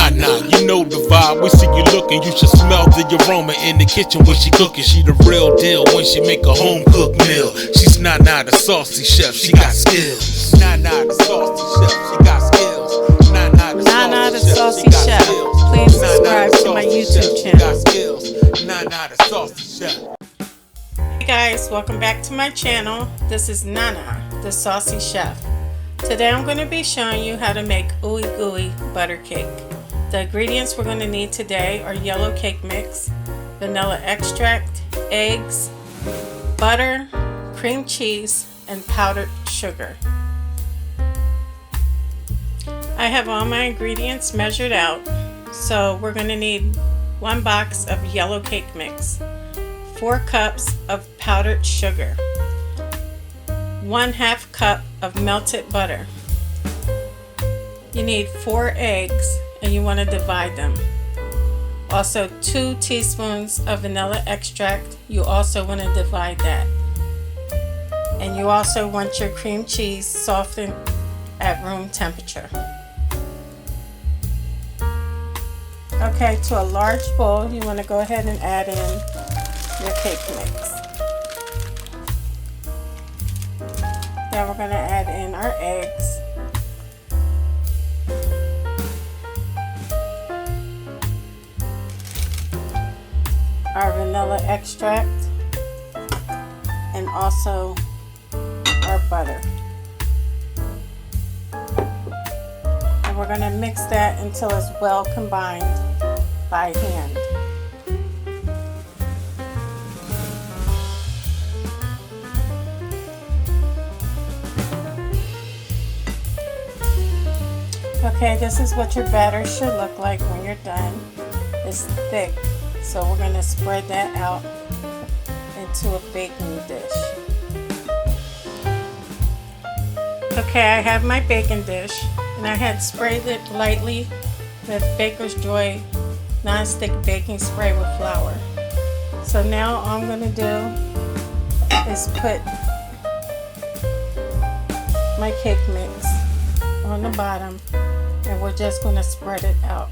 Nana, you know the vibe. We see you looking, you should smell the aroma in the kitchen when she cooking. She the real deal when she make a home cooked meal. She's Nana the saucy chef, she got skills. Nana the saucy chef, she got skills. Nana the Saucy Chef. Please subscribe to my YouTube channel. Nana the Saucy Chef. Hey guys, welcome back to my channel. This is Nana the Saucy Chef. Today I'm going to be showing you how to make Ooey Gooey butter cake. The ingredients we're going to need today are yellow cake mix, vanilla extract, eggs, butter, cream cheese, and powdered sugar. I have all my ingredients measured out, so we're going to need 1 box of yellow cake mix, 4 cups of powdered sugar, 1/2 cup of melted butter. You need 4 eggs and you want to divide them. Also 2 teaspoons of vanilla extract, you also want to divide that. And you also want your cream cheese softened at room temperature. Okay, to a large bowl, you want to go ahead and add in your cake mix. Now we're going to add in our eggs. Our vanilla extract. And also our butter. And we're going to mix that until it's well combined by hand. Okay, this is what your batter should look like when you're done. It's thick, so we're going to spread that out into a baking dish. Okay, I have my baking dish, and I had sprayed it lightly with Baker's Joy non-stick baking spray with flour. So now all I'm going to do is put my cake mix on the bottom, and we're just going to spread it out.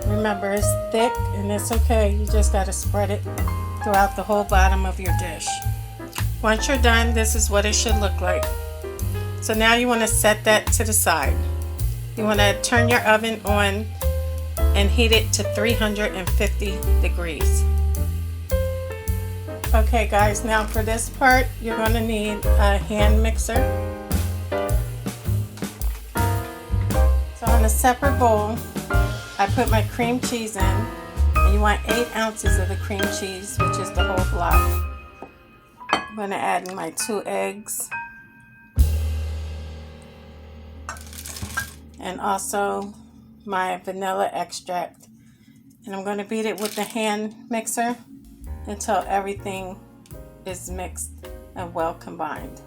Remember, it's thick and it's okay, you just got to spread it throughout the whole bottom of your dish. Once you're done, this is what it should look like. So now you want to set that to the side. You want to turn your oven on and heat it to 350 degrees. Okay guys, now for this part, you're going to need a hand mixer. So in a separate bowl, I put my cream cheese in, and you want 8 ounces of the cream cheese, which is the whole block. I'm going to add in my 2 eggs, and also my vanilla extract, and I'm going to beat it with the hand mixer until everything is mixed and well combined.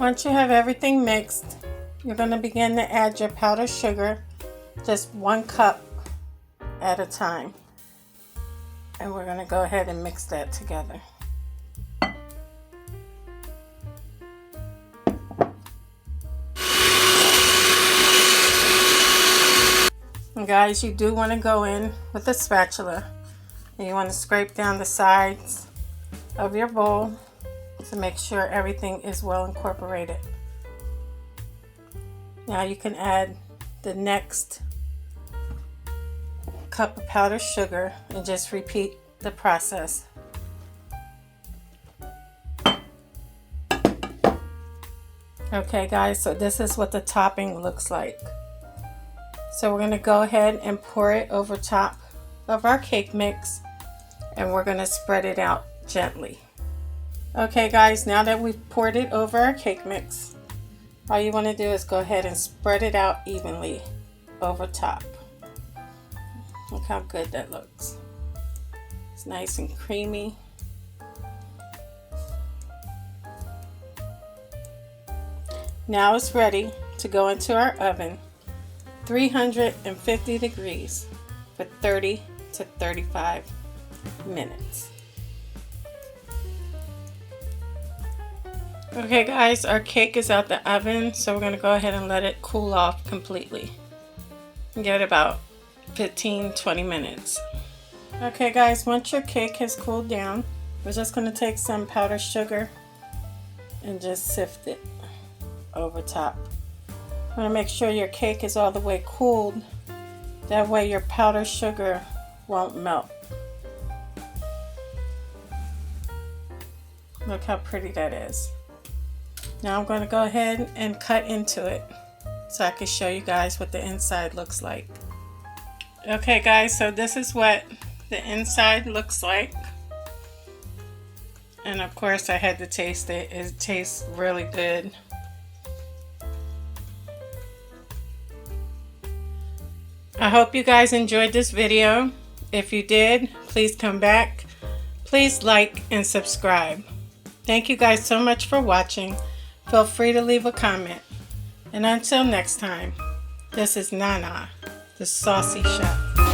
Once you have everything mixed, you're going to begin to add your powdered sugar, just 1 cup at a time. And we're going to go ahead and mix that together. And guys, you do want to go in with a spatula, and you want to scrape down the sides of your bowl to make sure everything is well incorporated. Now you can add the next cup of powdered sugar and just repeat the process. Okay guys, so this is what the topping looks like. So we're going to go ahead and pour it over top of our cake mix, and we're going to spread it out gently. Okay guys, now that we've poured it over our cake mix, all you want to do is go ahead and spread it out evenly over top. Look how good that looks. It's nice and creamy. Now it's ready to go into our oven, 350 degrees for 30 to 35 minutes. Okay guys, our cake is out the oven, so we're going to go ahead and let it cool off completely. Get about 15-20 minutes. Okay guys, once your cake has cooled down, we're just going to take some powdered sugar and just sift it over top. You want to make sure your cake is all the way cooled. That way your powdered sugar won't melt. Look how pretty that is. Now I'm going to go ahead and cut into it so I can show you guys what the inside looks like. Okay guys, so this is what the inside looks like. And of course I had to taste it. It tastes really good. I hope you guys enjoyed this video. If you did, please come back. Please like and subscribe. Thank you guys so much for watching. Feel free to leave a comment. And until next time, this is Nana, the Saucy Chef.